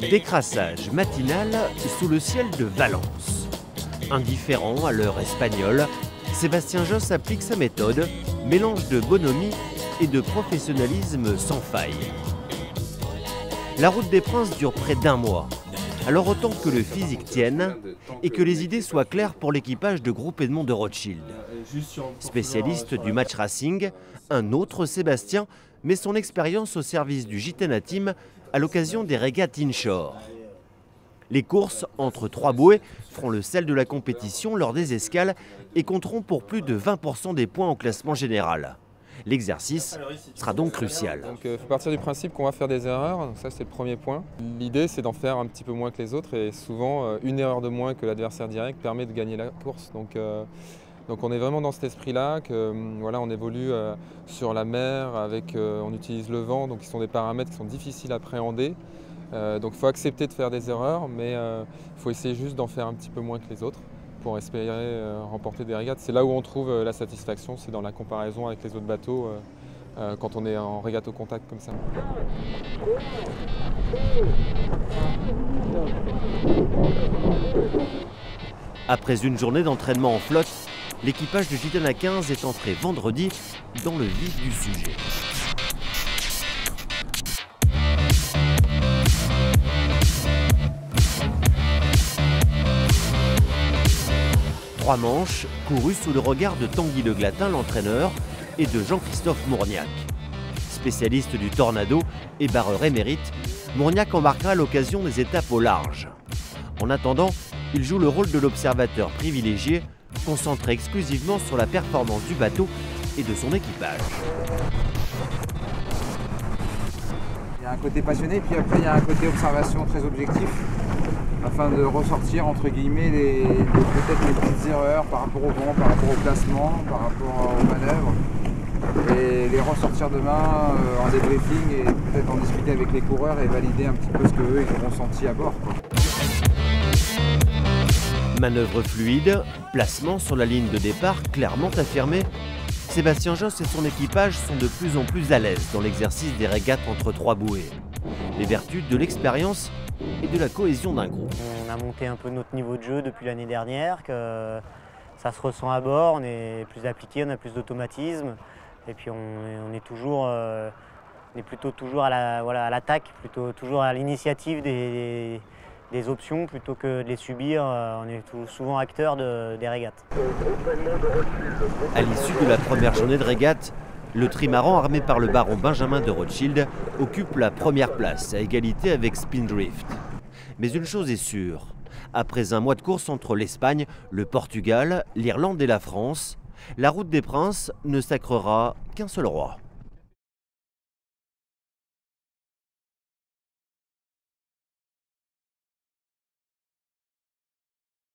Décrassage matinal sous le ciel de Valence. Indifférent à l'heure espagnole, Sébastien Josse applique sa méthode, mélange de bonhomie et de professionnalisme sans faille. La route des Princes dure près d'un mois. Alors autant que le physique tienne et que les idées soient claires pour l'équipage de Groupe Edmond de Rothschild. Spécialiste du match racing, un autre Sébastien met son expérience au service du Gitana Team à l'occasion des régates inshore. Les courses entre trois bouées feront le sel de la compétition lors des escales et compteront pour plus de 20% des points au classement général. L'exercice sera donc crucial. Il faut partir du principe qu'on va faire des erreurs, donc ça c'est le premier point. L'idée c'est d'en faire un petit peu moins que les autres et souvent une erreur de moins que l'adversaire direct permet de gagner la course. Donc on est vraiment dans cet esprit-là, voilà, on évolue sur la mer, on utilise le vent, donc ce sont des paramètres qui sont difficiles à appréhender. Donc il faut accepter de faire des erreurs, mais il faut essayer juste d'en faire un petit peu moins que les autres pour espérer remporter des régates. C'est là où on trouve la satisfaction, c'est dans la comparaison avec les autres bateaux quand on est en régate au contact comme ça. Après une journée d'entraînement en flotte, l'équipage de Gitana 15 est entré vendredi dans le vif du sujet. Trois manches courues sous le regard de Tanguy Le Glatin, l'entraîneur, et de Jean-Christophe Mourniac. Spécialiste du tornado et barreur émérite, Mourniac embarquera à l'occasion des étapes au large. En attendant, il joue le rôle de l'observateur privilégié, concentré exclusivement sur la performance du bateau et de son équipage. Il y a un côté passionné, puis après il y a un côté observation très objectif, afin de ressortir entre guillemets peut-être les petites erreurs par rapport au vent, par rapport au placement, par rapport aux manœuvres, et les ressortir demain en débriefing et peut-être en discuter avec les coureurs et valider un petit peu ce qu'eux ils auront senti à bord. Manœuvre fluide, placement sur la ligne de départ clairement affirmé, Sébastien Josse et son équipage sont de plus en plus à l'aise dans l'exercice des régates entre trois bouées. Les vertus de l'expérience et de la cohésion d'un groupe. On a monté un peu notre niveau de jeu depuis l'année dernière, que ça se ressent à bord, on est plus appliqué, on a plus d'automatisme et puis on est plutôt toujours à l'attaque, plutôt toujours à l'initiative des options plutôt que de les subir. On est souvent acteurs des régates. À l'issue de la première journée de régate, le trimaran armé par le baron Benjamin de Rothschild occupe la première place à égalité avec Spindrift. Mais une chose est sûre, après un mois de course entre l'Espagne, le Portugal, l'Irlande et la France, la route des Princes ne sacrera qu'un seul roi.